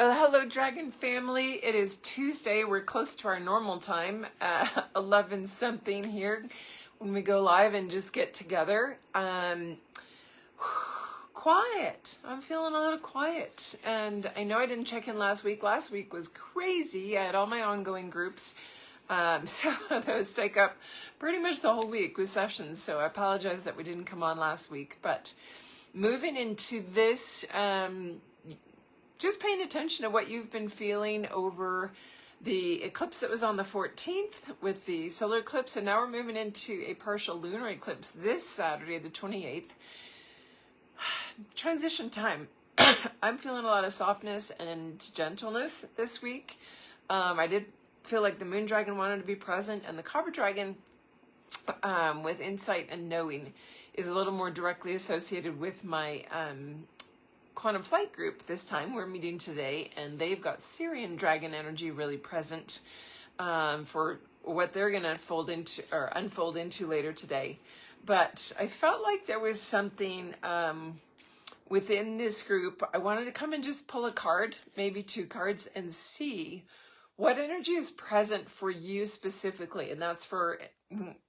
Well, hello, Dragon family. It is Tuesday. We're close to our normal time, 11 something here when we go live and just get together. Quiet. I'm feeling a little quiet. And I know I didn't check in last week. Last week was crazy. I had all my ongoing groups. So those take up pretty much the whole week with sessions. So I apologize that we didn't come on last week. But moving into this, just paying attention to what you've been feeling over the eclipse that was on the 14th with the solar eclipse, and now we're moving into a partial lunar eclipse this Saturday, the 28th. Transition time. I'm feeling a lot of softness and gentleness this week. I did feel like the moon dragon wanted to be present, and the cobra dragon with insight and knowing is a little more directly associated with my quantum flight group. This time we're meeting today, and they've got Syrian dragon energy really present for what they're going to unfold into later today. But I felt like there was something within this group. I wanted to come and just pull a card, maybe two cards, and see what energy is present for you specifically. And that's for,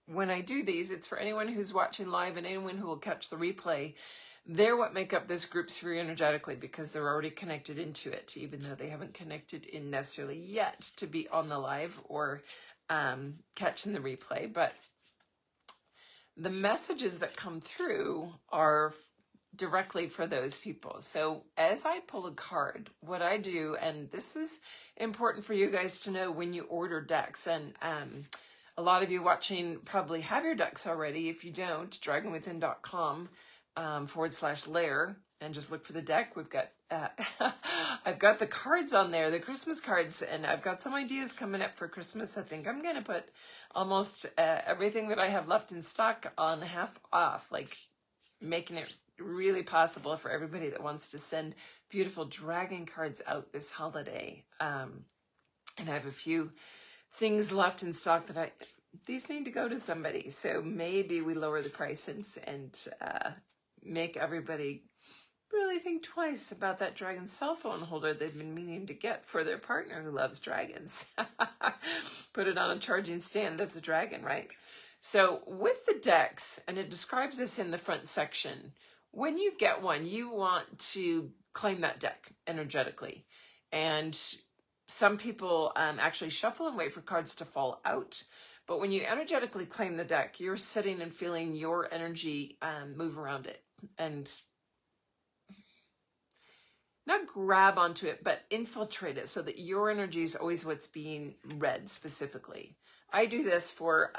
when I do these, it's for anyone who's watching live and anyone who will catch the replay. They're what make up this group sphere energetically, because they're already connected into it, even though they haven't connected in necessarily yet to be on the live or catching the replay. But the messages that come through are directly for those people. So as I pull a card, what I do, and this is important for you guys to know when you order decks, and a lot of you watching probably have your decks already. If you don't, dragonwithin.com /layer, and just look for the deck. We've got I've got the cards on there, the Christmas cards, and I've got some ideas coming up for Christmas. I think I'm gonna put almost everything that I have left in stock on half off, like making it really possible for everybody that wants to send beautiful dragon cards out this holiday. And I have a few things left in stock that these need to go to somebody, so maybe we lower the price and make everybody really think twice about that dragon cell phone holder they've been meaning to get for their partner who loves dragons. Put it on a charging stand that's a dragon, right? So with the decks, and it describes this in the front section, when you get one, you want to claim that deck energetically. And some people actually shuffle and wait for cards to fall out. But when you energetically claim the deck, you're sitting and feeling your energy move around it. And not grab onto it, but infiltrate it so that your energy is always what's being read specifically. I do this for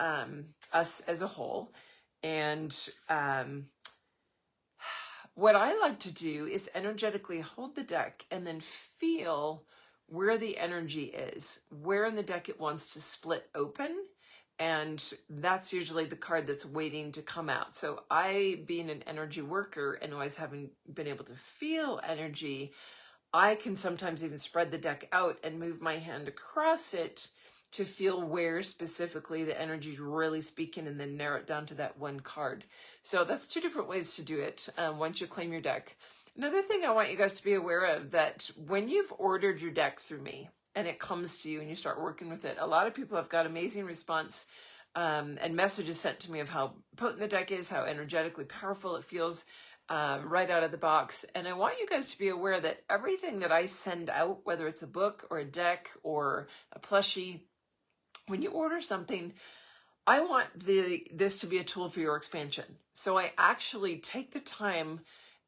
us as a whole. And what I like to do is energetically hold the deck and then feel where the energy is, where in the deck it wants to split open. And that's usually the card that's waiting to come out. So I, being an energy worker and always having been able to feel energy, I can sometimes even spread the deck out and move my hand across it to feel where specifically the energy is really speaking, and then narrow it down to that one card. So that's two different ways to do it once you claim your deck. Another thing I want you guys to be aware of, that when you've ordered your deck through me and it comes to you and you start working with it, a lot of people have got amazing response and messages sent to me of how potent the deck is, how energetically powerful it feels right out of the box. And I want you guys to be aware that everything that I send out, whether it's a book or a deck or a plushie, when you order something, I want this to be a tool for your expansion. So I actually take the time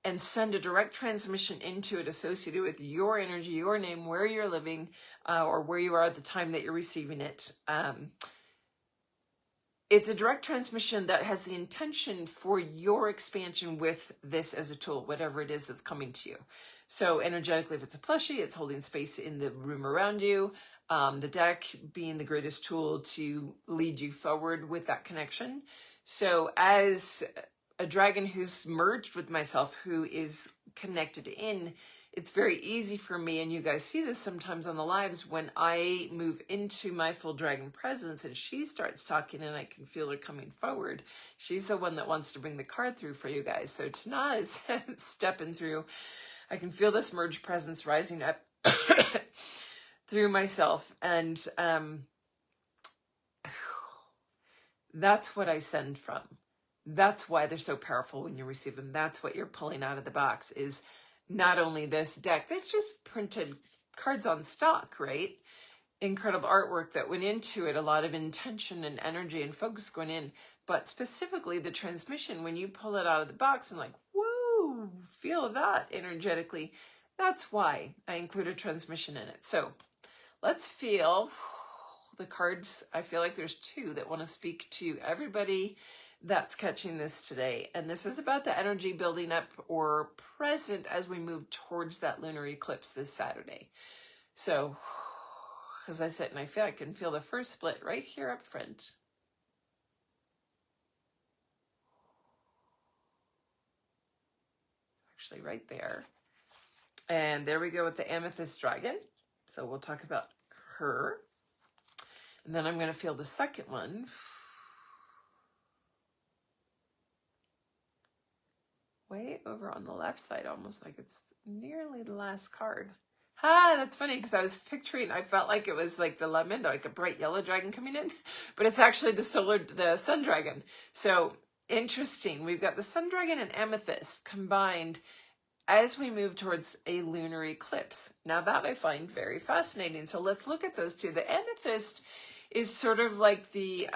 and send a direct transmission into it associated with your energy, your name, where you're living, or where you are at the time that you're receiving it. It's a direct transmission that has the intention for your expansion with this as a tool, whatever it is that's coming to you. So energetically, if it's a plushie, it's holding space in the room around you. The deck being the greatest tool to lead you forward with that connection. So as a dragon who's merged with myself, who is connected in, it's very easy for me, and you guys see this sometimes on the lives, when I move into my full dragon presence and she starts talking and I can feel her coming forward. She's the one that wants to bring the card through for you guys. So Tana is stepping through. I can feel this merged presence rising up through myself. And that's what I send from. That's why they're so powerful when you receive them. That's what you're pulling out of the box, is not only this deck that's just printed cards on stock, right? Incredible artwork that went into it, a lot of intention and energy and focus going in, but specifically the transmission, when you pull it out of the box and like, woo, feel that energetically. That's why I include a transmission in it. So let's feel the cards. I feel like there's two that want to speak to everybody that's catching this today. And this is about the energy building up or present as we move towards that lunar eclipse this Saturday. So as I sit and I can feel the first split right here up front. It's actually right there. And there we go with the amethyst dragon. So we'll talk about her. And then I'm going to feel the second one. Way over on the left side, almost like it's nearly the last card. That's funny, because I was picturing, I felt like it was like the lemon, like a bright yellow dragon coming in, but it's actually the sun dragon. So interesting. We've got the sun dragon and amethyst combined as we move towards a lunar eclipse. Now that I find very fascinating. So let's look at those two. The amethyst is sort of like the,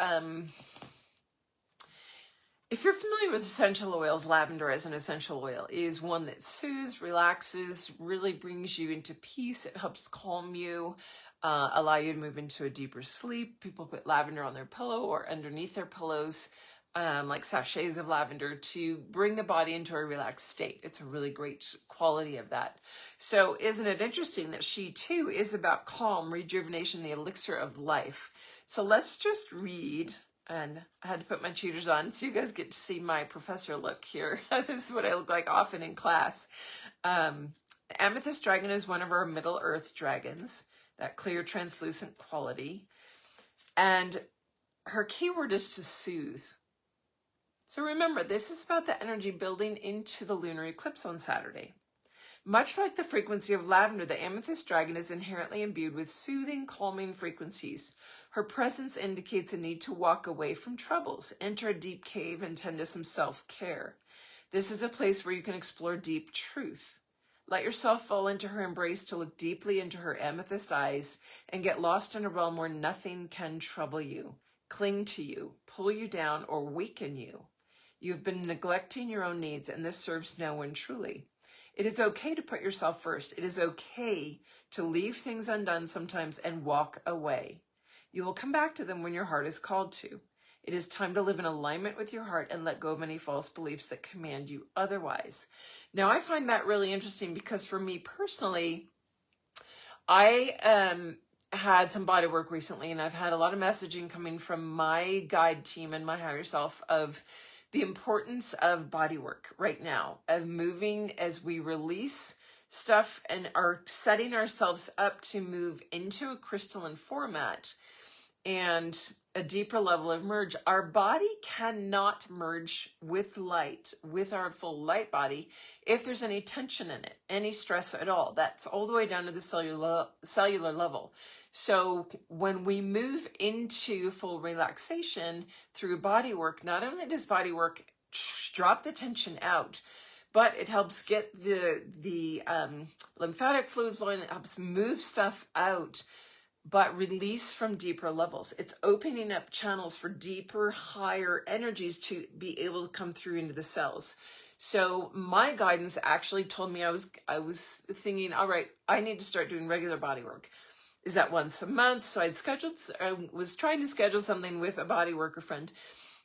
if you're familiar with essential oils, lavender as an essential oil is one that soothes, relaxes, really brings you into peace. It helps calm you, allow you to move into a deeper sleep. People put lavender on their pillow or underneath their pillows, like sachets of lavender, to bring the body into a relaxed state. It's a really great quality of that. So isn't it interesting that she too is about calm, rejuvenation, the elixir of life. So let's just read. And I had to put my cheaters on so you guys get to see my professor look here. This is what I look like often in class. Amethyst dragon is one of our Middle Earth dragons, that clear, translucent quality. And her keyword is to soothe. So remember, this is about the energy building into the lunar eclipse on Saturday. Much like the frequency of lavender, the amethyst dragon is inherently imbued with soothing, calming frequencies. Her presence indicates a need to walk away from troubles, enter a deep cave, and tend to some self-care. This is a place where you can explore deep truth. Let yourself fall into her embrace to look deeply into her amethyst eyes and get lost in a realm where nothing can trouble you, cling to you, pull you down, or weaken you. You've been neglecting your own needs, and this serves no one truly. It is okay to put yourself first. It is okay to leave things undone sometimes and walk away. You will come back to them when your heart is called to. It is time to live in alignment with your heart and let go of any false beliefs that command you otherwise. Now, I find that really interesting because for me personally, I had some body work recently, and I've had a lot of messaging coming from my guide team and my higher self of the importance of body work right now, of moving as we release stuff and are setting ourselves up to move into a crystalline format and a deeper level of merge. Our body cannot merge with light, with our full light body, if there's any tension in it, any stress at all. That's all the way down to the cellular level. So when we move into full relaxation through body work, not only does body work drop the tension out, but it helps get the lymphatic fluid flowing. It helps move stuff out, but release from deeper levels. It's opening up channels for deeper, higher energies to be able to come through into the cells. So my guidance actually told me I was thinking, all right, I need to start doing regular body work. Is that once a month? So I was trying to schedule something with a body worker friend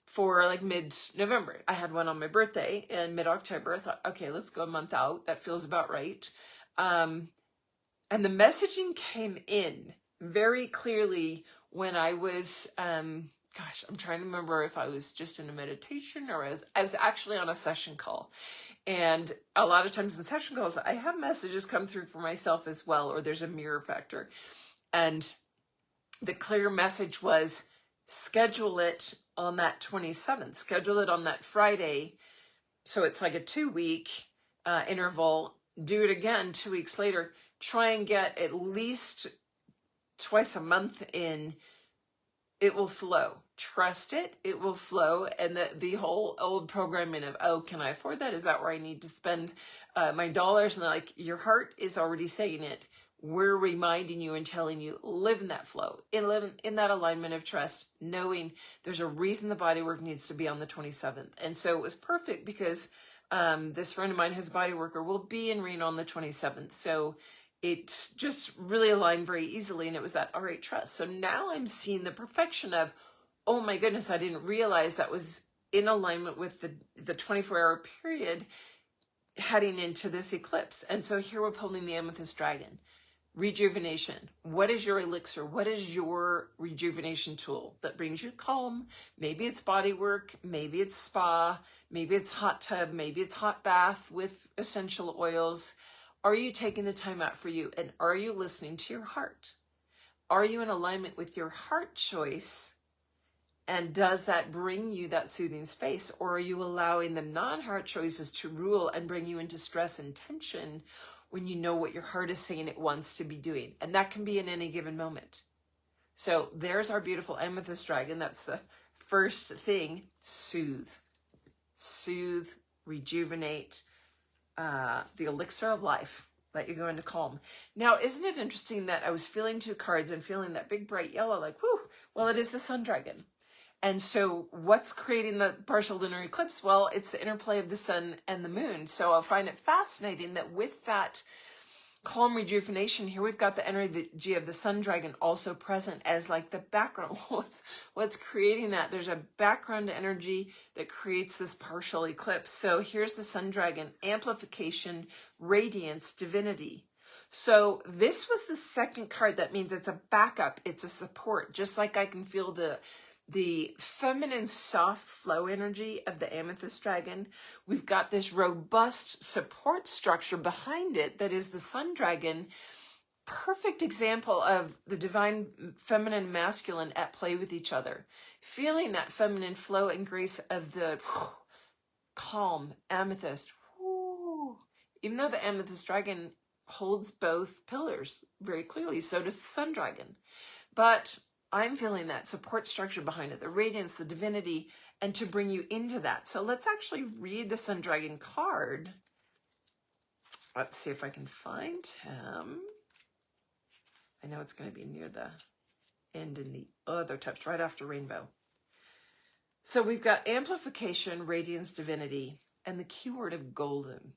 for like mid-November. I had one on my birthday in mid-October. I thought, okay, let's go a month out. That feels about right. And the messaging came in very clearly when I was, I'm trying to remember if I was just in a meditation or I was actually on a session call. And a lot of times in session calls, I have messages come through for myself as well, or there's a mirror factor. And the clear message was, schedule it on that 27th, schedule it on that Friday. So it's like a 2-week interval. do it again 2 weeks later. Try and get at least twice a month in. It will flow. Trust it. It will flow. And the whole old programming of, oh, can I afford that? Is that where I need to spend my dollars? And like, your heart is already saying it. We're reminding you and telling you, live in that flow, live in that alignment of trust, knowing there's a reason the bodywork needs to be on the 27th. And so it was perfect because this friend of mine who's a bodyworker will be in Reno on the 27th. So it just really aligned very easily. And it was that, all right, trust. So now I'm seeing the perfection of, oh my goodness, I didn't realize that was in alignment with the 24-hour period heading into this eclipse. And so here we're pulling the amethyst dragon. Rejuvenation. What is your elixir? What is your rejuvenation tool that brings you calm? Maybe it's body work, maybe it's spa, maybe it's hot tub, maybe it's hot bath with essential oils. Are you taking the time out for you? And are you listening to your heart? Are you in alignment with your heart choice? And does that bring you that soothing space? Or are you allowing the non-heart choices to rule and bring you into stress and tension when you know what your heart is saying it wants to be doing? And that can be in any given moment. So there's our beautiful amethyst dragon. That's the first thing. Soothe, rejuvenate, the elixir of life. Let you go into calm. Now, isn't it interesting that I was feeling 2 cards and feeling that big bright yellow, like, whoo, well, it is the sun dragon. And so what's creating the partial lunar eclipse? Well, it's the interplay of the sun and the moon. So I find it fascinating that with that calm rejuvenation, here we've got the energy of the sun dragon also present as like the background. What's creating that? There's a background energy that creates this partial eclipse. So here's the sun dragon, amplification, radiance, divinity. So this was the second card. That means it's a backup. It's a support. Just like I can feel the feminine soft flow energy of the amethyst dragon, we've got this robust support structure behind it that is the sun dragon. Perfect example of the divine feminine and masculine at play with each other. Feeling that feminine flow and grace of the calm amethyst. Even though the amethyst dragon holds both pillars very clearly, so does the sun dragon. But I'm feeling that support structure behind it, the radiance, the divinity, and to bring you into that. So let's actually read the sun dragon card. Let's see if I can find him. I know it's going to be near the end in the other text, right after rainbow. So we've got amplification, radiance, divinity, and the keyword of golden.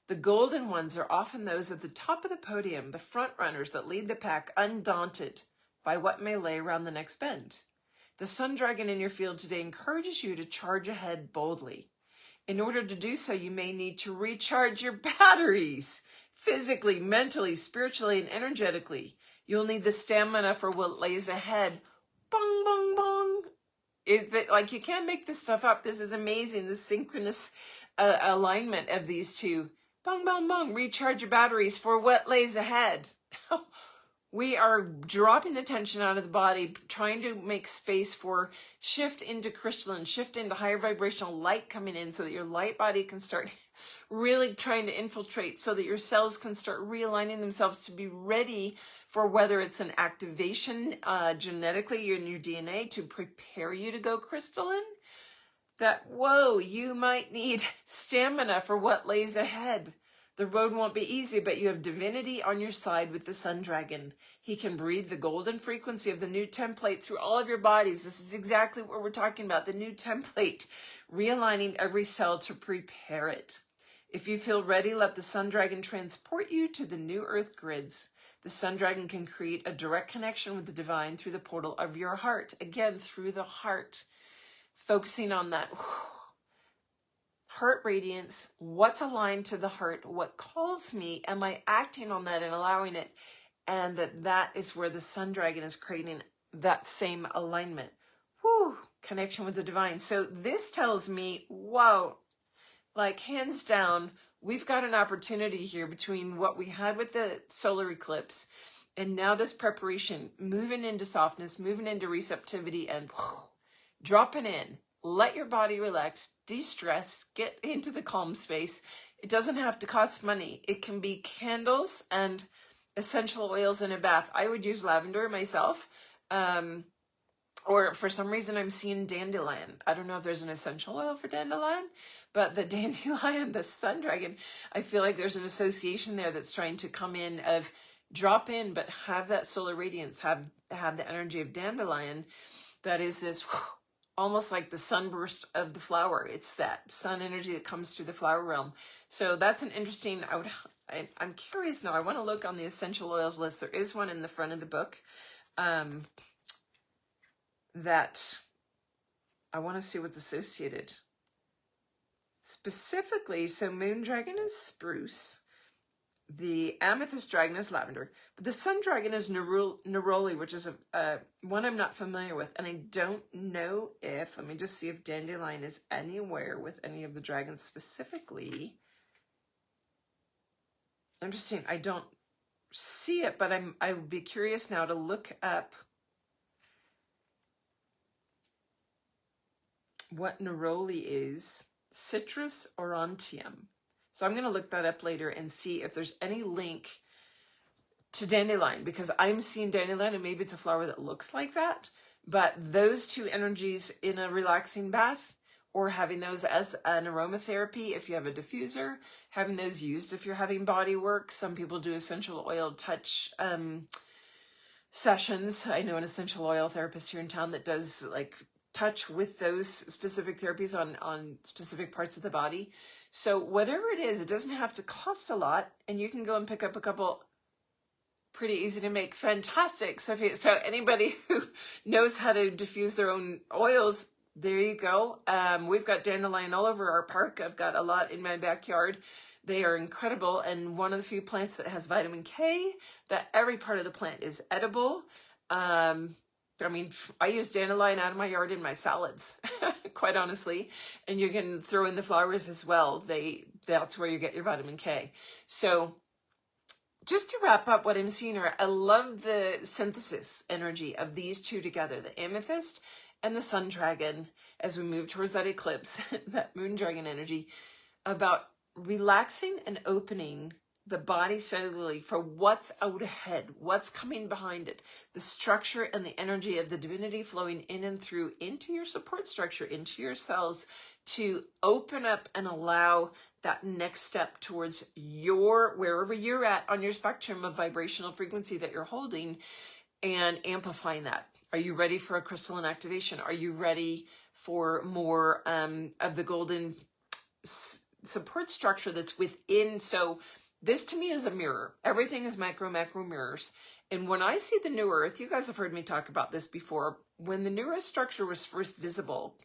The golden ones are often those at the top of the podium, the front runners that lead the pack, undaunted by what may lay around the next bend. The sun dragon in your field today encourages you to charge ahead boldly. In order to do so, you may need to recharge your batteries physically, mentally, spiritually, and energetically. You'll need the stamina for what lays ahead. Bong, bong, bong. Is that like, you can't make this stuff up? This is amazing, the synchronous alignment of these two. Bong, bong, bong. Recharge your batteries for what lays ahead. We are dropping the tension out of the body, trying to make space for shift into crystalline, shift into higher vibrational light coming in so that your light body can start really trying to infiltrate, so that your cells can start realigning themselves to be ready for whether it's an activation genetically in your DNA to prepare you to go crystalline. That, whoa, you might need stamina for what lays ahead. The road won't be easy, but you have divinity on your side with the sun dragon. He can breathe the golden frequency of the new template through all of your bodies. This is exactly what we're talking about, the new template, realigning every cell to prepare it. If you feel ready, let the sun dragon transport you to the new earth grids. The sun dragon can create a direct connection with the divine through the portal of your heart. Again, through the heart, focusing on that heart radiance, what's aligned to the heart, what calls me, am I acting on that and allowing it? And that is where the sun dragon is creating that same alignment. Connection with the divine. So this tells me, whoa, like hands down, we've got an opportunity here between what we had with the solar eclipse and now this preparation, moving into softness, moving into receptivity, and dropping in. Let your body relax, de-stress, get into the calm space, It doesn't have to cost money. It can be candles and essential oils in a bath. I would use lavender myself. Or for some reason I'm seeing dandelion. I don't know if there's an essential oil for dandelion, but the dandelion, the sun dragon, I feel like there's an association there that's trying to come in of drop in, but have that solar radiance, have the energy of dandelion. That is this almost like the sunburst of the flower. It's that sun energy that comes through the flower realm. So that's an interesting, I'm curious now. I want to look on the essential oils list. There is one in the front of the book. That I want to see what's associated. Specifically, so moon dragon is spruce, the amethyst dragon is lavender, but the sun dragon is neroli, which is a one I'm not familiar with, and I don't know if, let me just see if dandelion is anywhere with any of the dragons specifically. Interesting, I don't see it, but I would be curious now to look up what neroli is, citrus aurantium. So I'm going to look that up later and see if there's any link to dandelion, because I'm seeing dandelion and maybe it's a flower that looks like that, but those two energies in a relaxing bath, or having those as an aromatherapy if you have a diffuser, having those used if you're having body work. Some people do essential oil touch sessions. I know an essential oil therapist here in town that does like touch with those specific therapies on specific parts of the body. So whatever it is, it doesn't have to cost a lot, and you can go and pick up a couple pretty easy to make, fantastic. So anybody who knows how to diffuse their own oils, there you go. We've got dandelion all over our park. I've got a lot in my backyard. They are incredible, and one of the few plants that has vitamin K, that every part of the plant is edible. I mean, I use dandelion out of my yard in my salads, quite honestly. And you can throw in the flowers as well. That's where you get your vitamin K. So just to wrap up what I'm seeing here, I love the synthesis energy of these two together, the amethyst and the sun dragon, as we move towards that eclipse, that moon dragon energy, about relaxing and opening the body cellularly for what's out ahead, what's coming behind it, the structure and the energy of the divinity flowing in and through into your support structure, into your cells, to open up and allow that next step towards wherever you're at on your spectrum of vibrational frequency that you're holding, and amplifying that. Are you ready for a crystalline activation? Are you ready for more of the golden support structure that's within? So this to me is a mirror. Everything is macro mirrors. And when I see the new earth, you guys have heard me talk about this before, when the new earth structure was first visible,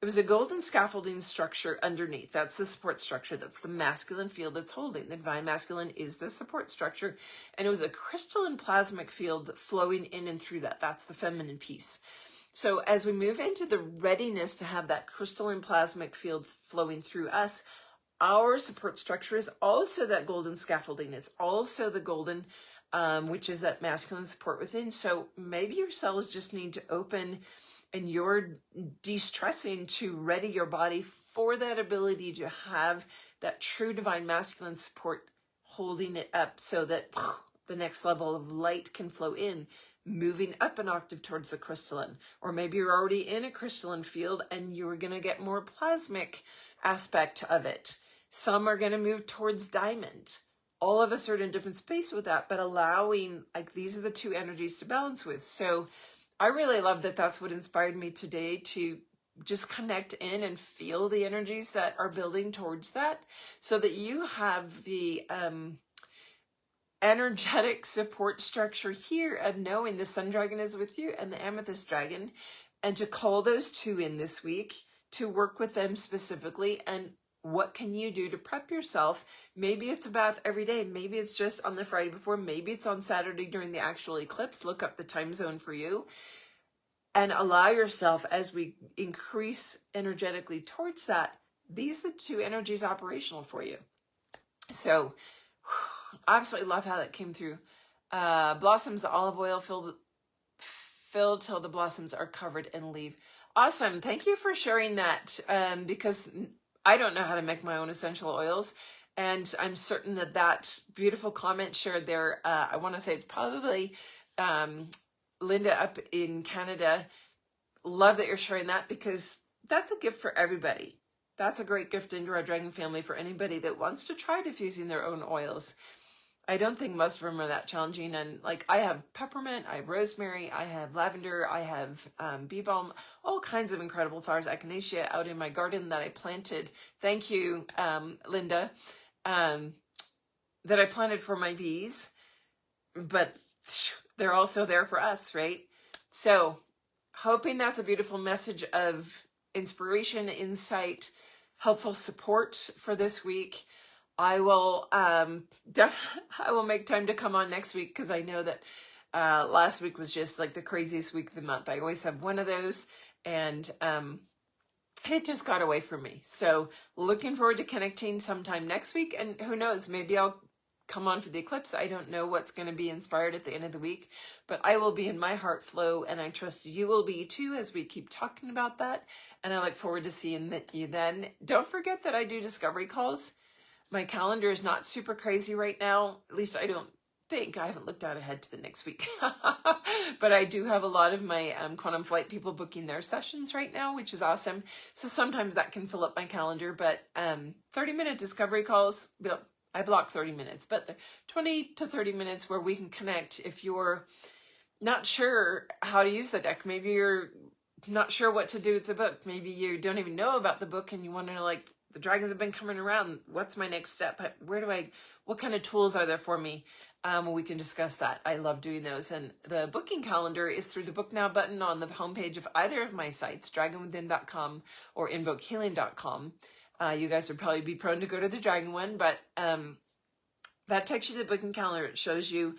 it was a golden scaffolding structure underneath. That's the support structure. That's the masculine field that's holding. The divine masculine is the support structure. And it was a crystalline plasmic field flowing in and through that. That's the feminine piece. So as we move into the readiness to have that crystalline plasmic field flowing through us, our support structure is also that golden scaffolding. It's also the golden, which is that masculine support within. So maybe your cells just need to open, and you're de-stressing to ready your body for that ability to have that true divine masculine support holding it up, so that the next level of light can flow in, moving up an octave towards the crystalline. Or maybe you're already in a crystalline field and you're going to get more plasmic aspect of it. Some are going to move towards diamond. All of us are in a different space with that, but allowing, like, these are the two energies to balance with. So I really love that. That's what inspired me today, to just connect in and feel the energies that are building towards that, so that you have the energetic support structure here of knowing the sun dragon is with you and the amethyst dragon, and to call those two in this week, to work with them specifically. And what can you do to prep yourself? Maybe it's a bath every day. Maybe it's just on the Friday before. Maybe it's on Saturday during the actual eclipse. Look up the time zone for you and allow yourself, as we increase energetically towards that, these are the two energies operational for you. So absolutely love how that came through. Blossoms, the olive oil filled till the blossoms are covered and leave. Awesome. Thank you for sharing that, because I don't know how to make my own essential oils. And I'm certain that that beautiful comment shared there, I want to say it's probably Linda up in Canada. Love that you're sharing that, because that's a gift for everybody. That's a great gift into our dragon family for anybody that wants to try diffusing their own oils. I don't think most of them are that challenging. And like, I have peppermint, I have rosemary, I have lavender, I have bee balm, all kinds of incredible flowers, echinacea out in my garden that I planted. Thank you, Linda, that I planted for my bees, but they're also there for us, right? So hoping that's a beautiful message of inspiration, insight, helpful support for this week. I will I will make time to come on next week, because I know that last week was just like the craziest week of the month. I always have one of those, and it just got away from me. So looking forward to connecting sometime next week, and who knows, maybe I'll come on for the eclipse. I don't know what's going to be inspired at the end of the week, but I will be in my heart flow, and I trust you will be too as we keep talking about that. And I look forward to seeing you then. Don't forget that I do discovery calls. My calendar is not super crazy right now. At least I don't think. I haven't looked out ahead to the next week. But I do have a lot of my quantum flight people booking their sessions right now, which is awesome. So sometimes that can fill up my calendar. But 30-minute discovery calls, I block 30 minutes, but 20 to 30 minutes where we can connect. If you're not sure how to use the deck, maybe you're not sure what to do with the book. Maybe you don't even know about the book and you want to, like, the dragons have been coming around. What's my next step? What kind of tools are there for me? We can discuss that. I love doing those. And the booking calendar is through the Book Now button on the homepage of either of my sites, dragonwithin.com or invokehealing.com. You guys would probably be prone to go to the dragon one, but that takes you to the booking calendar. It shows you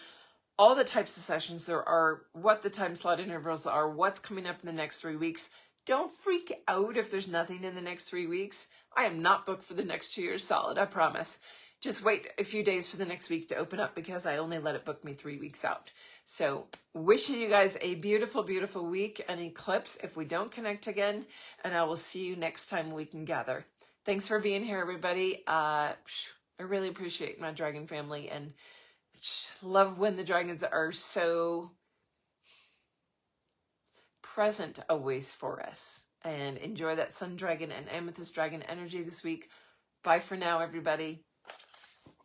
all the types of sessions there are, what the time slot intervals are, what's coming up in the next 3 weeks. Don't freak out if there's nothing in the next 3 weeks. I am not booked for the next 2 years solid, I promise. Just wait a few days for the next week to open up, because I only let it book me 3 weeks out. So wishing you guys a beautiful, beautiful week, an eclipse if we don't connect again, and I will see you next time we can gather. Thanks for being here, everybody. I really appreciate my dragon family, and love when the dragons are so present always for us. And enjoy that sun dragon and amethyst dragon energy this week. Bye for now, everybody.